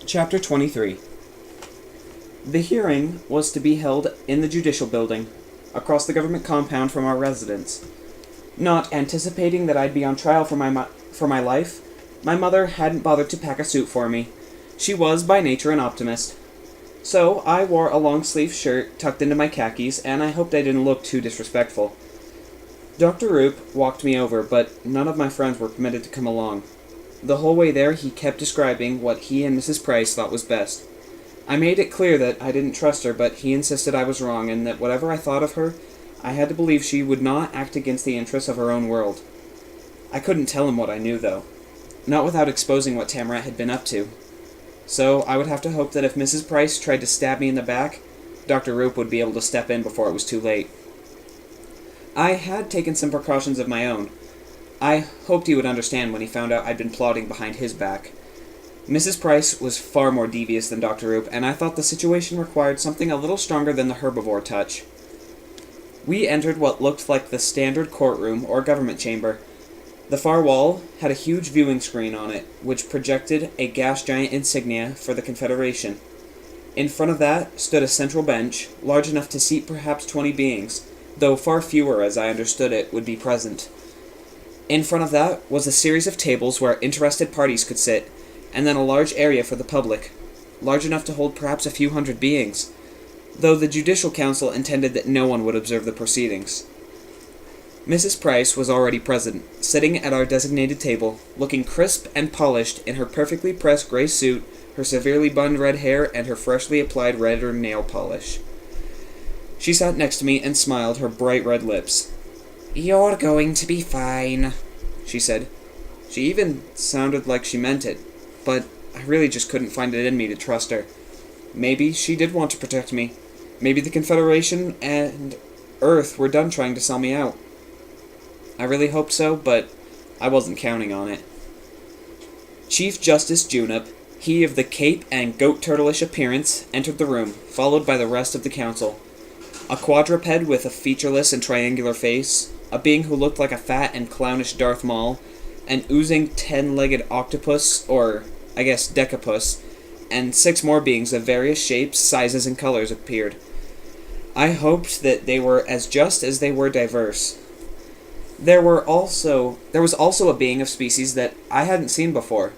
Chapter 23. The hearing was to be held in the judicial building, across the government compound from our residence. Not anticipating that I'd be on trial for my life, my mother hadn't bothered to pack a suit for me. She was, by nature, an optimist. So I wore a long-sleeved shirt tucked into my khakis, and I hoped I didn't look too disrespectful. Dr. Roop walked me over, but none of my friends were permitted to come along. The whole way there, he kept describing what he and Mrs. Price thought was best. I made it clear that I didn't trust her, but he insisted I was wrong, and that whatever I thought of her, I had to believe she would not act against the interests of her own world. I couldn't tell him what I knew, though. Not without exposing what Tamrat had been up to. So I would have to hope that if Mrs. Price tried to stab me in the back, Dr. Roop would be able to step in before it was too late. I had taken some precautions of my own. I hoped he would understand when he found out I'd been plotting behind his back. Mrs. Price was far more devious than Dr. Roop, and I thought the situation required something a little stronger than the herbivore touch. We entered what looked like the standard courtroom or government chamber. The far wall had a huge viewing screen on it, which projected a gas giant insignia for the Confederation. In front of that stood a central bench, large enough to seat perhaps 20 beings, though far fewer, as I understood it, would be present. In front of that was a series of tables where interested parties could sit, and then a large area for the public, large enough to hold perhaps a few hundred beings, though the Judicial Council intended that no one would observe the proceedings. Mrs. Price was already present, sitting at our designated table, looking crisp and polished in her perfectly pressed gray suit, her severely bunned red hair, and her freshly applied redder nail polish. She sat next to me and smiled her bright red lips. "You're going to be fine," she said. She even sounded like she meant it, but I really just couldn't find it in me to trust her. Maybe she did want to protect me. Maybe the Confederation and Earth were done trying to sell me out. I really hoped so, but I wasn't counting on it. Chief Justice Junip, he of the cape and goat-turtle-ish appearance, entered the room, followed by the rest of the council. A quadruped with a featureless and triangular face, a being who looked like a fat and clownish Darth Maul, an oozing 10-legged octopus, or, I guess, decapus, and 6 more beings of various shapes, sizes, and colors appeared. I hoped that they were as just as they were diverse. There was also a being of species that I hadn't seen before.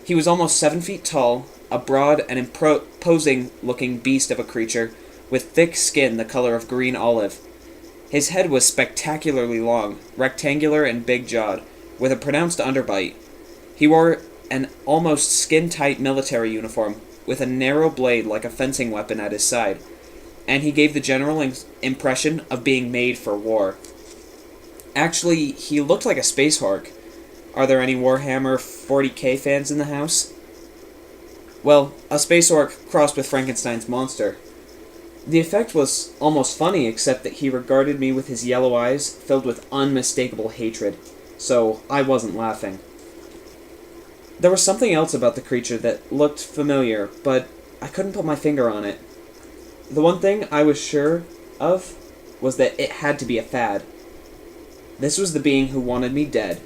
He was almost 7 feet tall, a broad and imposing-looking beast of a creature, with thick skin the color of green olive. His head was spectacularly long, rectangular and big-jawed, with a pronounced underbite. He wore an almost skin-tight military uniform, with a narrow blade like a fencing weapon at his side, and he gave the general impression of being made for war. Actually, he looked like a space hork. Are there any Warhammer 40k fans in the house? Well, a space orc crossed with Frankenstein's monster. The effect was almost funny, except that he regarded me with his yellow eyes filled with unmistakable hatred, so I wasn't laughing. There was something else about the creature that looked familiar, but I couldn't put my finger on it. The one thing I was sure of was that it had to be a fad. This was the being who wanted me dead.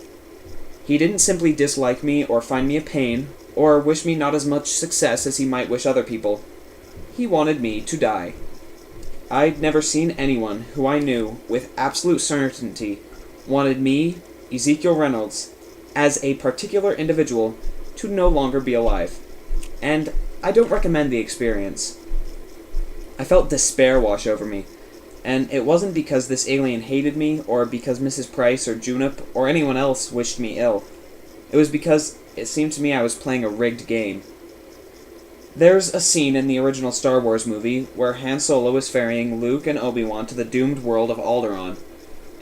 He didn't simply dislike me or find me a pain, or wish me not as much success as he might wish other people. He wanted me to die. I'd never seen anyone who I knew with absolute certainty wanted me, Ezekiel Reynolds, as a particular individual, to no longer be alive. And I don't recommend the experience. I felt despair wash over me, and it wasn't because this alien hated me, or because Mrs. Price or Junip or anyone else wished me ill. It was because it seemed to me I was playing a rigged game. There's a scene in the original Star Wars movie where Han Solo is ferrying Luke and Obi-Wan to the doomed world of Alderaan,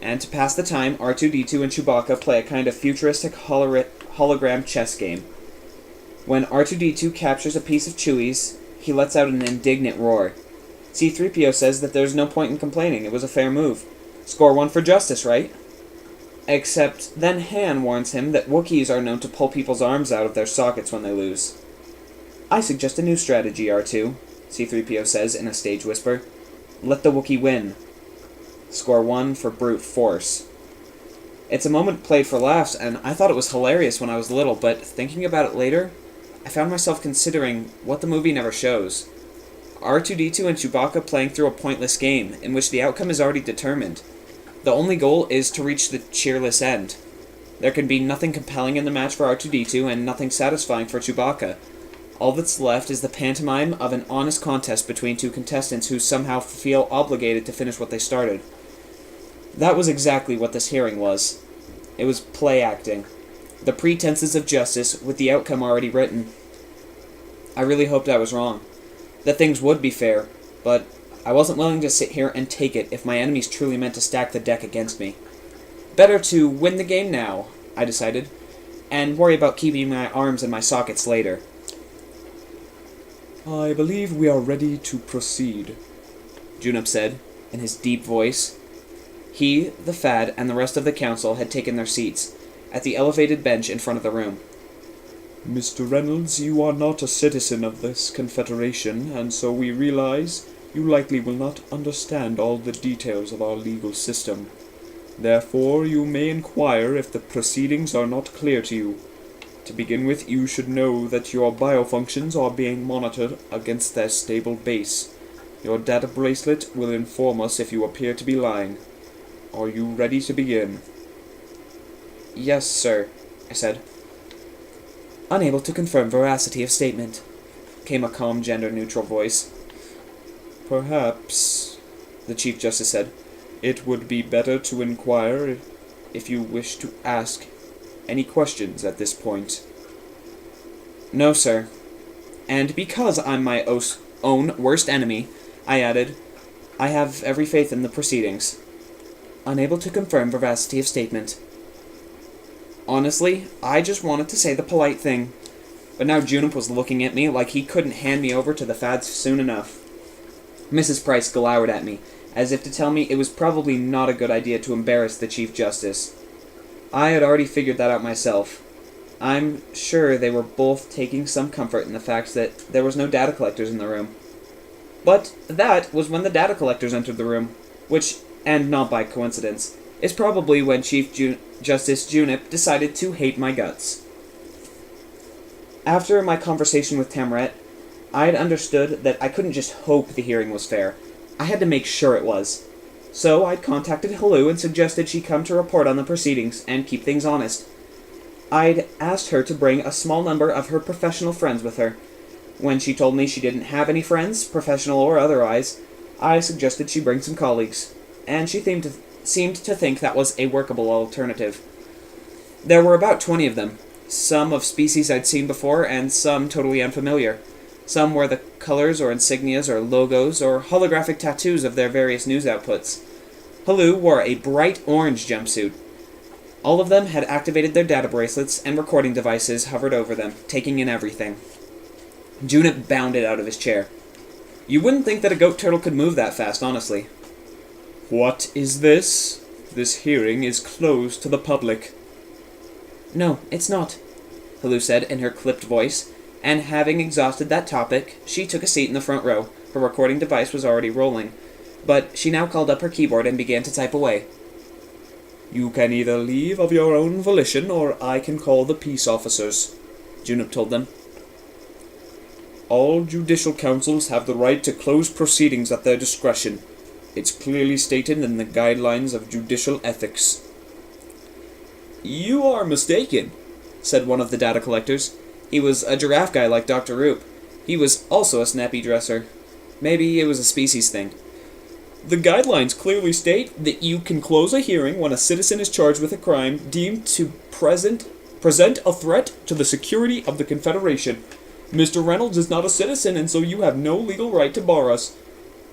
and to pass the time, R2-D2 and Chewbacca play a kind of futuristic hologram chess game. When R2-D2 captures a piece of Chewie's, he lets out an indignant roar. C-3PO says that there's no point in complaining, it was a fair move. Score 1 for justice, right? Except then Han warns him that Wookiees are known to pull people's arms out of their sockets when they lose. "I suggest a new strategy, R2, C-3PO says in a stage whisper. Let the Wookiee win. Score 1 for brute force. It's a moment played for laughs, and I thought it was hilarious when I was little, but thinking about it later, I found myself considering what the movie never shows. R2-D2 and Chewbacca playing through a pointless game, in which the outcome is already determined. The only goal is to reach the cheerless end. There can be nothing compelling in the match for R2-D2 and nothing satisfying for Chewbacca. All that's left is the pantomime of an honest contest between two contestants who somehow feel obligated to finish what they started. That was exactly what this hearing was. It was play acting. The pretenses of justice with the outcome already written. I really hoped I was wrong. That things would be fair, but I wasn't willing to sit here and take it if my enemies truly meant to stack the deck against me. Better to win the game now, I decided, and worry about keeping my arms in my sockets later. I believe we are ready to proceed, Junip said, in his deep voice. He, the Fad, and the rest of the council had taken their seats, at the elevated bench in front of the room. Mr. Reynolds, you are not a citizen of this confederation, and so we realize you likely will not understand all the details of our legal system. Therefore, you may inquire if the proceedings are not clear to you. To begin with, you should know that your biofunctions are being monitored against their stable base. Your data bracelet will inform us if you appear to be lying. Are you ready to begin? Yes, sir, I said. Unable to confirm veracity of statement, came a calm, gender-neutral voice. Perhaps, the Chief Justice said, it would be better to inquire if you wish to ask any questions at this point. No, sir. And because I'm my own worst enemy, I added, I have every faith in the proceedings. Unable to confirm veracity of statement. Honestly, I just wanted to say the polite thing. But now Junip was looking at me like he couldn't hand me over to the Fads soon enough. Mrs. Price glowered at me, as if to tell me it was probably not a good idea to embarrass the Chief Justice. I had already figured that out myself. I'm sure they were both taking some comfort in the fact that there was no data collectors in the room. But that was when the data collectors entered the room, which, and not by coincidence, is probably when Chief Justice Junip decided to hate my guts. After my conversation with Tamret, I had understood that I couldn't just hope the hearing was fair. I had to make sure it was. So I'd contacted Hello and suggested she come to report on the proceedings and keep things honest. I'd asked her to bring a small number of her professional friends with her. When she told me she didn't have any friends, professional or otherwise, I suggested she bring some colleagues, and she seemed to think that was a workable alternative. There were about 20 of them, some of species I'd seen before and some totally unfamiliar. Some wore the colors or insignias or logos or holographic tattoos of their various news outputs. Halu wore a bright orange jumpsuit. All of them had activated their data bracelets and recording devices hovered over them, taking in everything. Junip bounded out of his chair. You wouldn't think that a goat turtle could move that fast, honestly. What is this? This hearing is closed to the public. No, it's not, Halu said in her clipped voice, and having exhausted that topic, she took a seat in the front row. Her recording device was already rolling, but she now called up her keyboard and began to type away. You can either leave of your own volition, or I can call the peace officers, Junip told them. All judicial councils have the right to close proceedings at their discretion. It's clearly stated in the guidelines of judicial ethics. You are mistaken, said one of the data collectors. He was a giraffe guy like Dr. Roop. He was also a snappy dresser. Maybe it was a species thing. The guidelines clearly state that you can close a hearing when a citizen is charged with a crime deemed to present a threat to the security of the Confederation. Mr. Reynolds is not a citizen, and so you have no legal right to bar us.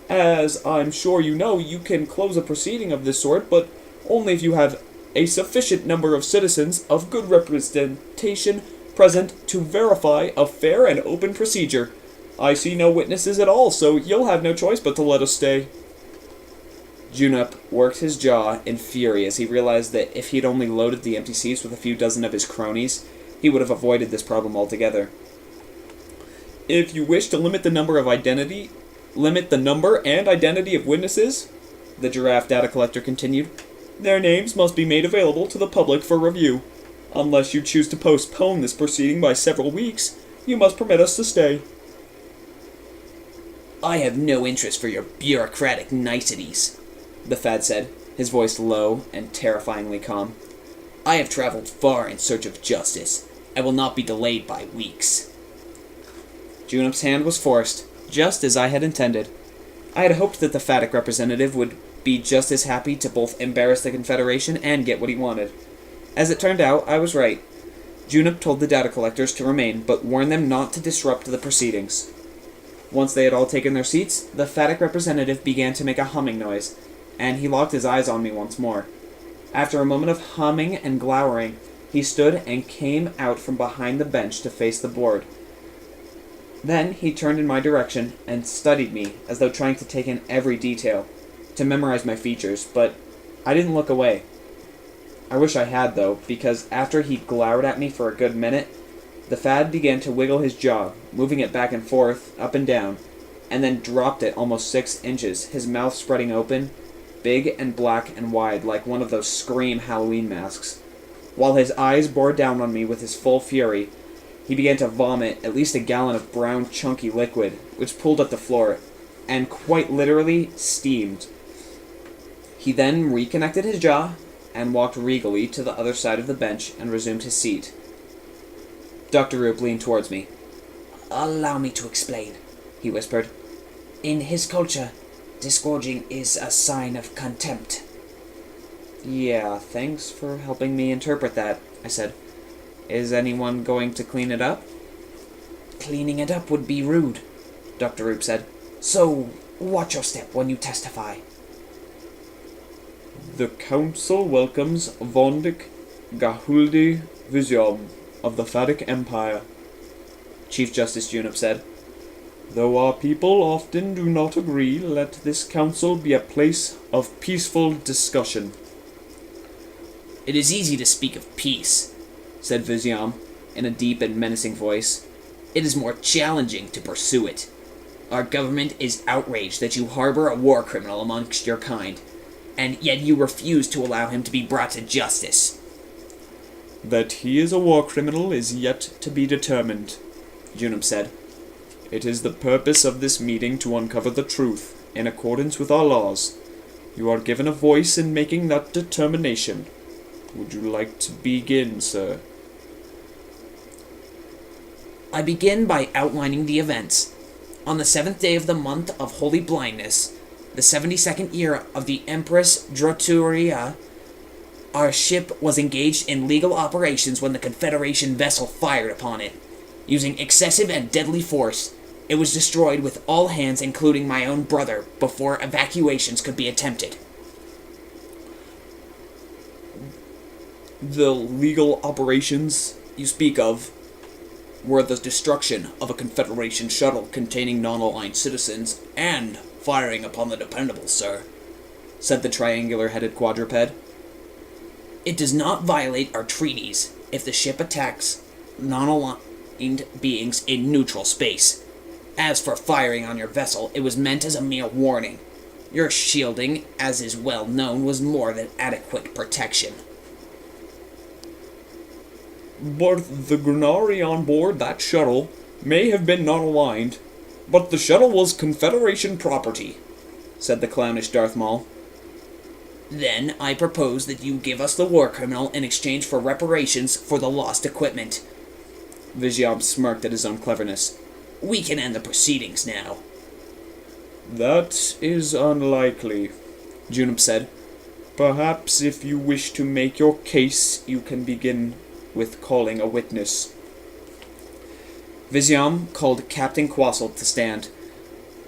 As I'm sure you know, you can close a proceeding of this sort, but only if you have a sufficient number of citizens of good representation present to verify a fair and open procedure. I see no witnesses at all, so you'll have no choice but to let us stay. Junip worked his jaw in fury as he realized that if he'd only loaded the empty seats with a few dozen of his cronies, he would have avoided this problem altogether. If you wish to limit the number and identity of witnesses, the giraffe data collector continued, their names must be made available to the public for review. Unless you choose to postpone this proceeding by several weeks, You must permit us to stay. I have no interest for your bureaucratic niceties, the Fad said, his voice low and terrifyingly calm. I have traveled far in search of justice. I will not be delayed by weeks. Junip's hand was forced, just as I had intended. I had hoped that the Fadic representative would be just as happy to both embarrass the Confederation and get what he wanted. As it turned out, I was right. Junip told the data collectors to remain, but warned them not to disrupt the proceedings. Once they had all taken their seats, the Fadic representative began to make a humming noise, and he locked his eyes on me once more. After a moment of humming and glowering, he stood and came out from behind the bench to face the board. Then he turned in my direction and studied me as though trying to take in every detail, to memorize my features, but I didn't look away. I wish I had, though, because after he glowered at me for a good minute, the Fad began to wiggle his jaw, moving it back and forth, up and down, and then dropped it almost 6 inches, his mouth spreading open, big and black and wide like one of those Scream Halloween masks. While his eyes bore down on me with his full fury, he began to vomit at least a gallon of brown, chunky liquid, which pooled at the floor, and quite literally steamed. He then reconnected his jaw, and walked regally to the other side of the bench and resumed his seat. Dr. Roop leaned towards me. "Allow me to explain," he whispered. "In his culture, disgorging is a sign of contempt." "Yeah, thanks for helping me interpret that," I said. "Is anyone going to clean it up?" "Cleaning it up would be rude," Dr. Roop said. "So, watch your step when you testify." The Council welcomes Vondik Gahuldi Vizyom of the Fadic Empire, Chief Justice Junip said. Though our people often do not agree, let this council be a place of peaceful discussion. "It is easy to speak of peace," said Vizyam, in a deep and menacing voice. "It is more challenging to pursue it. Our government is outraged that you harbor a war criminal amongst your kind, and yet you refuse to allow him to be brought to justice." That he is a war criminal is yet to be determined, Junip said. It is the purpose of this meeting to uncover the truth, in accordance with our laws. You are given a voice in making that determination. Would you like to begin, sir? I begin by outlining the events. On the 7th day of the month of Holy Blindness, the 72nd year of the Empress Droturia, our ship was engaged in legal operations when the Confederation vessel fired upon it. Using excessive and deadly force, it was destroyed with all hands, including my own brother, before evacuations could be attempted. The legal operations you speak of were the destruction of a Confederation shuttle containing non-aligned citizens and firing upon the Dependables, sir, said the triangular-headed quadruped. It does not violate our treaties if the ship attacks non-aligned beings in neutral space. As for firing on your vessel, it was meant as a mere warning. Your shielding, as is well known, was more than adequate protection. But the Granari on board that shuttle may have been non-aligned, but the shuttle was Confederation property, said the clownish Darth Maul. Then I propose that you give us the war criminal in exchange for reparations for the lost equipment. Vizyam smirked at his own cleverness. We can end the proceedings now. That is unlikely, Junip said. Perhaps if you wish to make your case, you can begin with calling a witness. Vizyam called Captain Quassel to stand.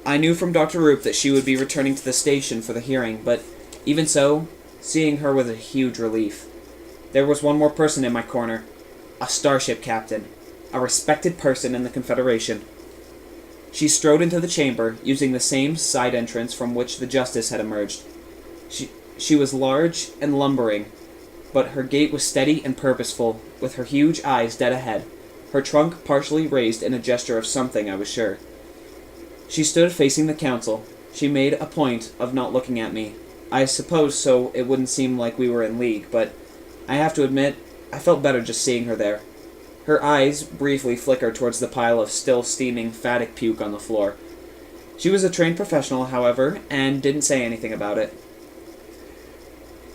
I knew from Dr. Roop that she would be returning to the station for the hearing, but even so, seeing her was a huge relief. There was one more person in my corner, a starship captain, a respected person in the Confederation. She strode into the chamber, using the same side entrance from which the Justice had emerged. She was large and lumbering, but her gait was steady and purposeful, with her huge eyes dead ahead, her trunk partially raised in a gesture of something, I was sure. She stood facing the council. She made a point of not looking at me. I suppose so it wouldn't seem like we were in league, but I have to admit, I felt better just seeing her there. Her eyes briefly flickered towards the pile of still steaming phatic puke on the floor. She was a trained professional, however, and didn't say anything about it.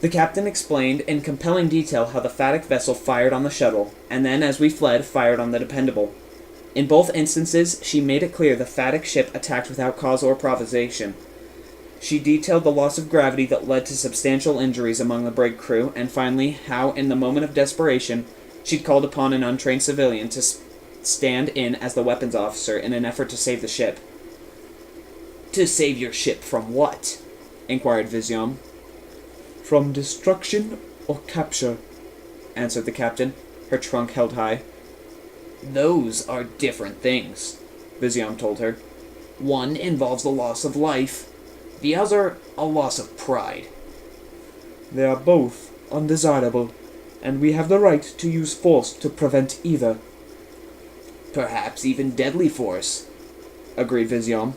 The captain explained in compelling detail how the phatic vessel fired on the shuttle, and then, as we fled, fired on the Dependable. In both instances, she made it clear the phatic ship attacked without cause or provocation. She detailed the loss of gravity that led to substantial injuries among the brig crew, and finally, how, in the moment of desperation, she'd called upon an untrained civilian to stand in as the weapons officer in an effort to save the ship. "To save your ship from what?" inquired Vizium. "From destruction or capture," answered the captain, her trunk held high. "Those are different things," Vizium told her. "One involves the loss of life, the other a loss of pride." "They are both undesirable, and we have the right to use force to prevent either." "Perhaps even deadly force," agreed Vizium.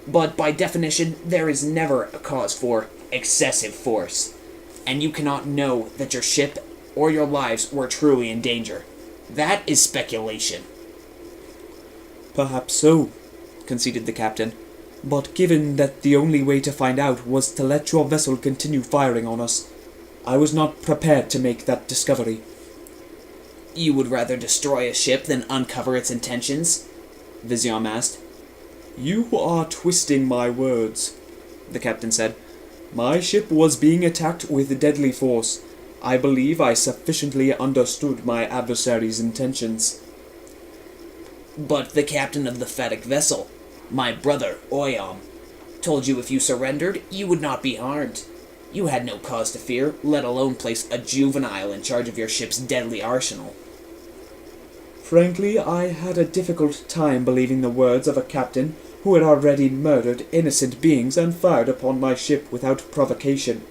"But by definition, there is never a cause for excessive force, and you cannot know that your ship or your lives were truly in danger. That is speculation." "Perhaps so," conceded the captain. "But given that the only way to find out was to let your vessel continue firing on us, I was not prepared to make that discovery." "You would rather destroy a ship than uncover its intentions?" Vizium asked. "You are twisting my words," the captain said. "My ship was being attacked with deadly force. I believe I sufficiently understood my adversary's intentions." "But the captain of the phatic vessel, my brother Oyam, told you if you surrendered, you would not be harmed. You had no cause to fear, let alone place a juvenile in charge of your ship's deadly arsenal." "Frankly, I had a difficult time believing the words of a captain who had already murdered innocent beings and fired upon my ship without provocation."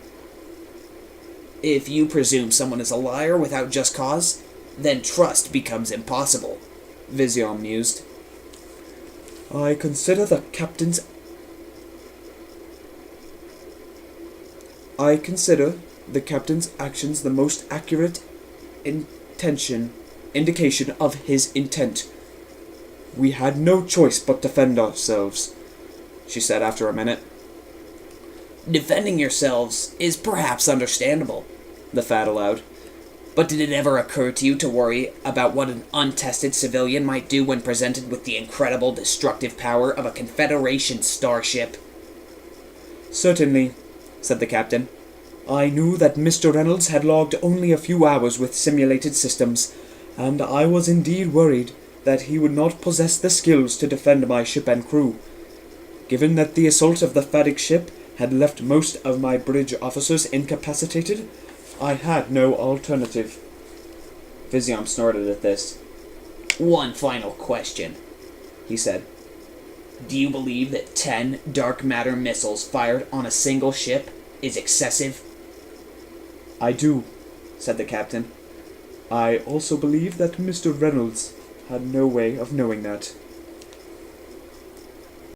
"If you presume someone is a liar without just cause, then trust becomes impossible," Vizium mused. I consider the captain's actions the most accurate indication of his intent. We had no choice but defend ourselves," she said after a minute. "Defending yourselves is perhaps understandable," the Fat allowed. "But did it ever occur to you to worry about what an untested civilian might do when presented with the incredible destructive power of a Confederation starship?" "Certainly," said the captain. "I knew that Mr. Reynolds had logged only a few hours with simulated systems, and I was indeed worried that he would not possess the skills to defend my ship and crew. Given that the assault of the phatic ship had left most of my bridge officers incapacitated, I had no alternative." Vizium snorted at this. "One final question," he said. "Do you believe that 10 dark matter missiles fired on a single ship is excessive?" "I do," said the captain. "I also believe that Mr. Reynolds had no way of knowing that."